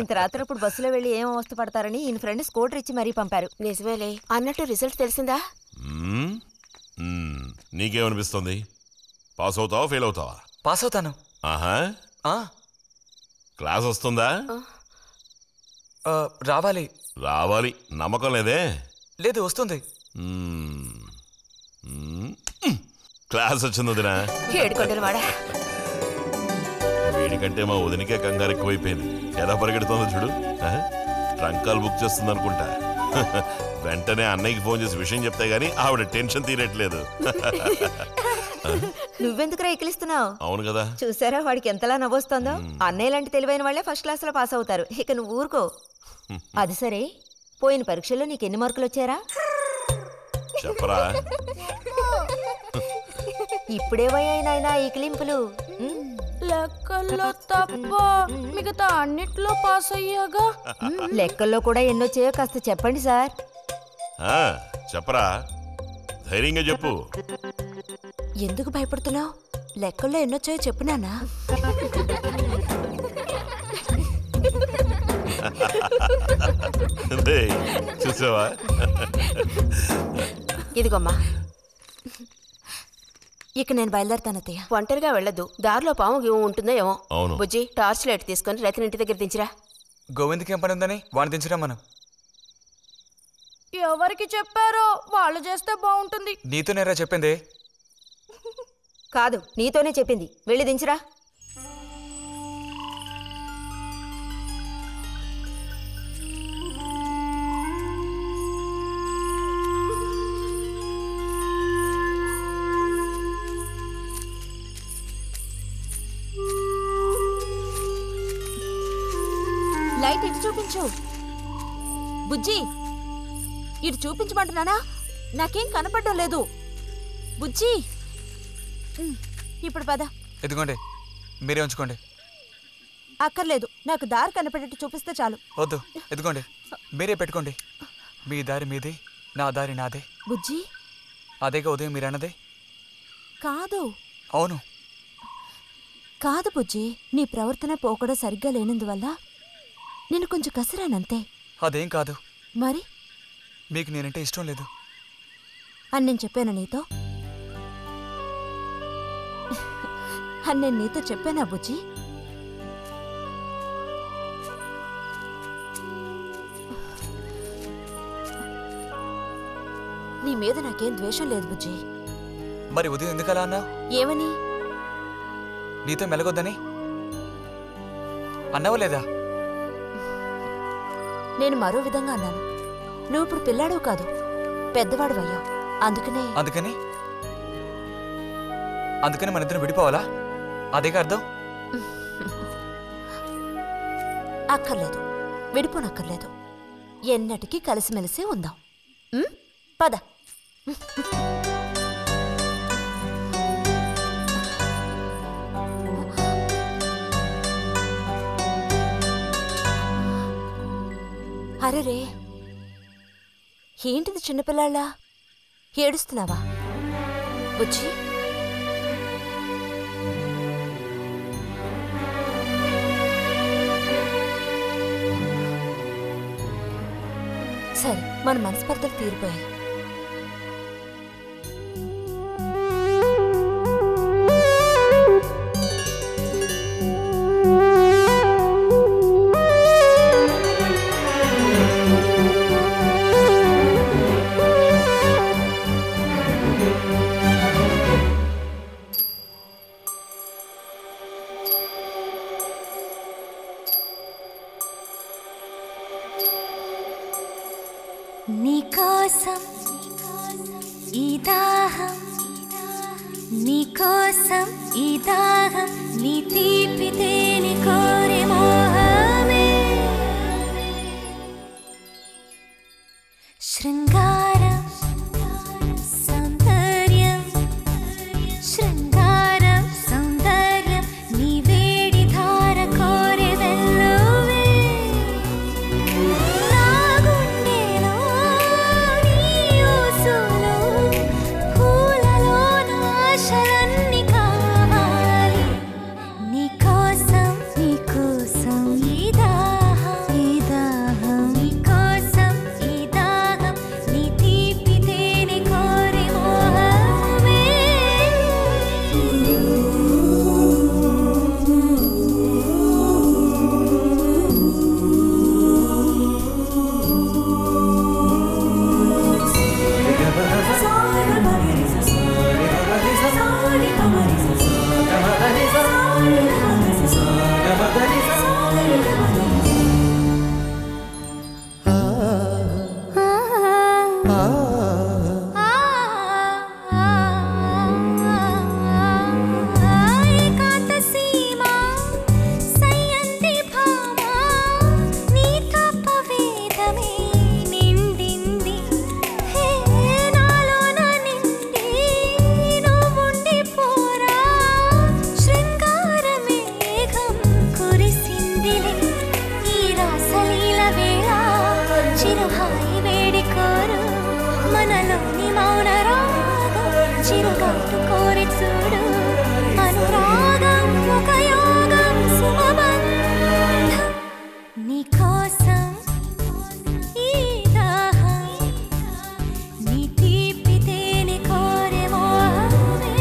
ఇంత రాత్రప్పుడు బస్సులో వెళ్ళి ఏం అవస్థ పడతారని ఈయన ఫ్రెండ్ స్కూటర్ ఇచ్చి మరీ పంపారు. నిజమేలే. అన్నట్టు రిజల్ట్ తెలిసిందా? నీకేమనిపిస్తుంది? పాస్ అవుతావా ఫెయిల్ అవుతావా? పాస్ అవుతాను. ఆహా, క్లాస్ వస్తుందా? రావాలి. రావాలి నమ్మకం లేదే? లేదు, వస్తుంది. క్లాస్ వచ్చింది వదినా. వీడికంటే మా వదినకే కంగారు ఎక్కువైపోయింది. ఎలా పరిగెడుతుందో చూడు. ట్రంకాలు బుక్ చేస్తుంది అనుకుంటా. వెంటనే అన్నయ్యకి ఫోన్ చేసి విషయం చెప్తే గానీ ఆవిడ టెన్షన్ తీరట్లేదు. నువ్వెందుకు ఎక్కిలిస్తున్నావు? అవును కదా, చూసారా వాడికి ఎంతలా నవ్వొస్తుందో. అన్నయ్య లాంటి తెలివైన వాళ్లే ఫస్ట్ క్లాస్ లో పాస్ అవుతారు. ఇక నువ్వు ఊరుకో. అది సరే, పోయిన పరీక్షల్లో నీకు ఎన్ని మార్కులు వచ్చారా? చెప్పరా. ఇప్పుడేవయ్యాయినా ఈ క్లింపులు? లెక్కల్లో తప్ప మిగతా అన్నిట్లో పాస్ అయ్యాగా. లెక్కల్లో కూడా ఎన్నొచ్చాయో కాస్త చెప్పండి సార్. చెప్పరా, ధైర్యంగా చెప్పు. ఎందుకు భయపడుతున్నావు? లెక్కల్లో ఎన్నొచ్చాయో చెప్పు నాన్న. చూసావా? ఇదిగోమ్మా. ఇక నేను బయలుదేరుతాను అత్తయ్య. ఒంటరిగా వెళ్ళదు, దారిలో పాము గీము ఉంటుందో ఏమో. అవును. బుజ్జి, టార్చ్ లైట్ తీసుకొని రతిని ఇంటి దగ్గర దించిరా. గోవింద్కి ఏం పని ఉందని వాడిని దించరా మనం. ఎవరికి చెప్పారో వాళ్ళు చేస్తే బాగుంటుంది. నీతో నేరా చెప్పింది? కాదు, నీతోనే చెప్పింది. వెళ్ళి దించిరా. లైట్ ఇటు చూపించు. బుజ్జి, ఇటు చూపించమంటున్నానా? నాకేం కనపడడం లేదు. బుజ్జి, ఇప్పుడు పద. ఎదుగోండి, మీరే ఉంచుకోండి. అక్కర్లేదు, నాకు దారి కనపడేట్టు చూపిస్తే చాలు. వద్దు, ఎదుగోండి, మీరే పెట్టుకోండి. మీ దారి మీదే, నా దారి నాదే. బుజ్జి, అదేగా ఉదయం మీరు అన్నదే. కాదు. అవును. కాదు బుజ్జి, నీ ప్రవర్తన పోకడా సరిగ్గా లేనందువల్ల నేను కొంచెం కసిరానంతే. అదేం కాదు. మరి మీకు నేనంటే ఇష్టం లేదు అని నేను చెప్పాను నీతో? అని నేను నీతో చెప్పానా బుజ్జి? నీ మీద నాకేం ద్వేషం లేదు బుజ్జి. మరి ఉదయం ఎందుకలా అన్నావు? ఏమని? నీతో మెలగొద్దని అన్నావు లేదా? నేను మరో విధంగా అన్నాను. నువ్వు ఇప్పుడు పిల్లాడు కాదు, పెద్దవాడు అయ్యావు. అందుకని మన ఇద్దరం విడిపోవాలా? అదేగా అర్థం? అక్కర్లేదు, విడిపోనక్కర్లేదు. ఎన్నటికీ కలిసిమెలిసి ఉందాం. పద. అరే, ఏంటిది చిన్నపిల్లాళ్ళ ఏడుస్తున్నావా బుజ్జి? సరే, మన మనస్పర్ధలు తీరిపోయాయి. నీకోసం ఈ దాహం, నీకోసం ఈ దాహం, నీ తీపి తేని కోరి మోహమే. శృంగారం సౌందర్యం, శృంగారం సౌందర్యం, నీ వేడి ధార కోరి వెల్లువే. నా గుండెలో నీ ఊసులో పూలలో నా ఆశలన్నీ కావాలి. నీకోసం నీకోసం మనలోని మౌన రాగం చిరుగాటు కోరి చూడు అనురాగం ఒక యోగం సుమబంధం నీకోసం ఈ దాహం నీ తీపి తేనె కోరే మోహమే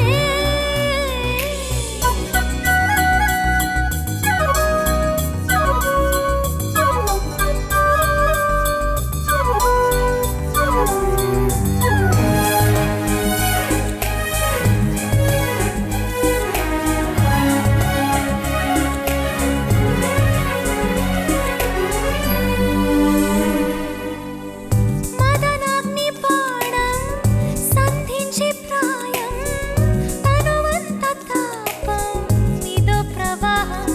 మదనాగ్ని పాడం సంధించే ప్రాయం తనువంత తాపం ఇదో ప్రవాహం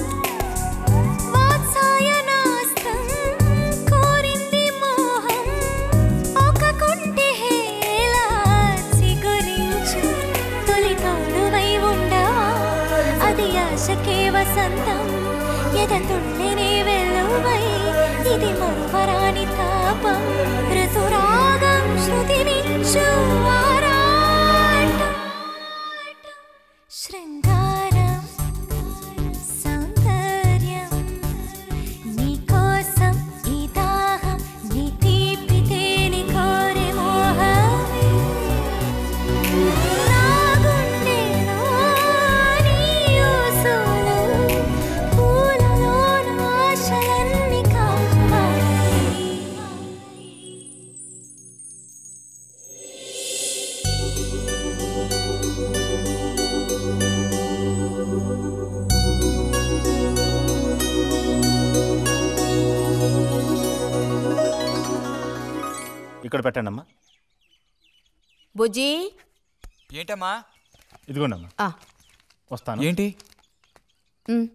వాత్సాయనాస్తం కోరింది మోహం ఒక కుంటి హేళ చిగురించు తొలి తోడువై ఉండవా అది ఆశకే వసంతం ఎదతుండెనే వెలువై ఇది మరువరాని తాపం ఋతురాగం శృతినిచ్చు ఆరాటం శృంగారం సౌందర్యం నీకోసం ఈ దాహం నీ తీపి తేనె కోరే మోహమే నా గుండెలో నీ ఊసులు పూలలోన ఆశలన్నీ కాపాడి ఇక్కడ పెట్టండి అమ్మా. బుజ్జి ఏంటమ్మా? ఇదిగోండి అమ్మా. ఆ, వస్తాను. ఏంటి? ఉమ్.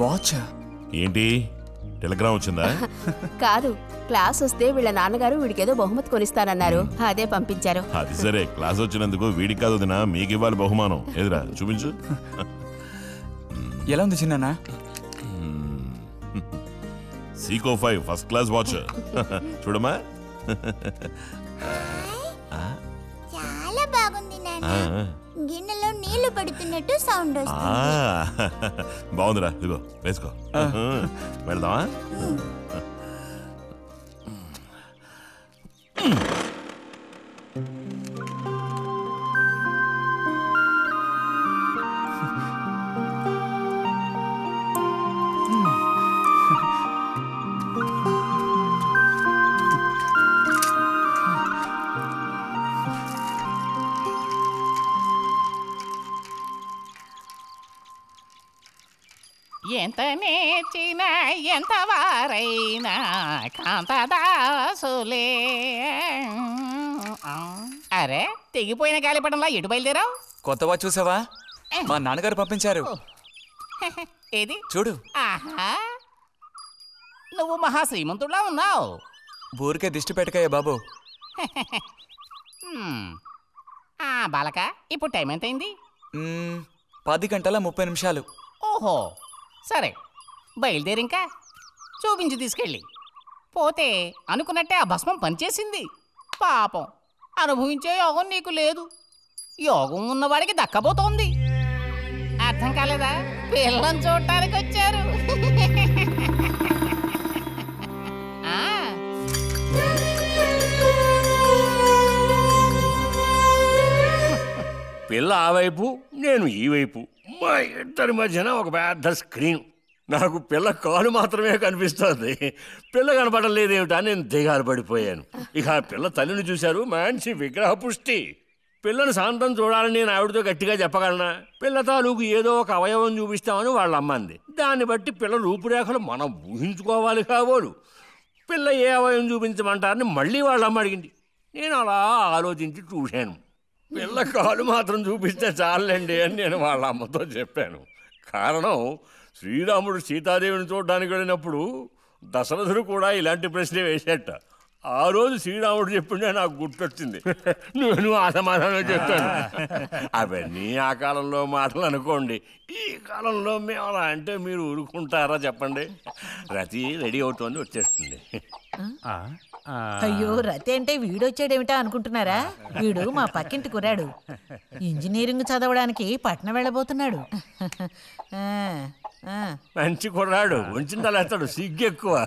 వాచ్ ఏంటి టెలిగ్రామ్ వచ్చిందా? కాదు, క్లాస్ వస్తే వీళ్ళ నాన్నగారు వీడికేదో బహుమతి కొనిస్తానన్నారు, అదే పంపించారు. అది సరే, క్లాస్ వచ్చినందుకు వీడికి కాదు వదినా, మీకు ఇవ్వాలి బహుమానం. ఎదురా చూపించు. ఎలా ఉంది చిన్న? Seeko 5 first class watch. చూడమ్మా. చాలా బాగుంది నాన్న ఆ, గిన్నెలో నీళ్లు పడుతున్నట్టు సౌండ్ ఆ, వస్తుంది బాగుందిరా, ఇదిగో వేసుకో. వెళ్దామా? ఎంత నేర్చినా ఎంత వారైనా కాంతదాసులే. అరే, తెగిపోయిన గాలిపటంలా ఎటు బయలుదేరావు? కొత్త వాచ్ చూసావా? మా నాన్నగారు పంపించారు. ఏది చూడు. ఆహా, నువ్వు మహా శ్రీమంతుడులా ఉన్నావు. ఊరికే దిష్టి పెట్టకయ్యా బాబు. బాలక, ఇప్పుడు టైం ఎంతైంది? 10:30 ఓహో, సరే, బయలుదేరింకా చూపించి తీసుకెళ్ళి. పోతే అనుకున్నట్టే ఆ భస్మం పనిచేసింది. పాపం, అనుభవించే యోగం నీకు లేదు. యోగం ఉన్నవాడికి దక్కబోతోంది. అర్థం కాలేదా? పిల్లని చూడటానికి వచ్చారు. ఆ, పిల్ల ఆ వైపు, నేను ఈ వైపు, మా ఇద్దరి మధ్యన ఒక పెద్ద స్క్రీన్. నాకు పిల్ల కాలు మాత్రమే కనిపిస్తుంది. పిల్ల కనపడలేదేమిటా నేను దిగాలు పడిపోయాను. ఇక ఆ పిల్ల తల్లిని చూశారు, మంచి విగ్రహ పుష్టి. పిల్లను శాంతం చూడాలని నేను ఆవిడతో గట్టిగా చెప్పగలనా? పిల్ల తాలూకు ఏదో ఒక అవయవం చూపిస్తామని వాళ్ళ అమ్మంది. దాన్ని బట్టి పిల్ల రూపురేఖలు మనం ఊహించుకోవాలి కాబోలు. పిల్ల ఏ అవయవం చూపించమంటారని మళ్ళీ వాళ్ళ అమ్మ అడిగింది. నేను అలా ఆలోచించి చూశాను. పిల్ల కాలు మాత్రం చూపిస్తే చాలండి అని నేను వాళ్ళ అమ్మతో చెప్పాను. కారణం, శ్రీరాముడు సీతాదేవిని చూడడానికి వెళ్ళినప్పుడు దశరథుడు కూడా ఇలాంటి ప్రశ్నే వేసేట. ఆ రోజు శ్రీరాముడు చెప్పిండే నాకు గుర్తొచ్చింది. నేను ఆ సమాధానం చెప్తాను. అవన్నీ ఆ కాలంలో మాటలు అనుకోండి. ఈ కాలంలో మేము అలా అంటే మీరు ఊరుకుంటారా చెప్పండి? రతి రెడీ అవుతోంది, వచ్చేస్తుంది. అయ్యో, రతి అంటే వీడొచ్చాడేమిటా అనుకుంటున్నారా? వీడు మా పక్కింటి కుర్రాడు. ఇంజనీరింగ్ చదవడానికి పట్నం వెళ్ళబోతున్నాడు. మంచి కుర్రాడు, ఉంచిందా లేస్తాడు, సిగ్గు ఎక్కువ.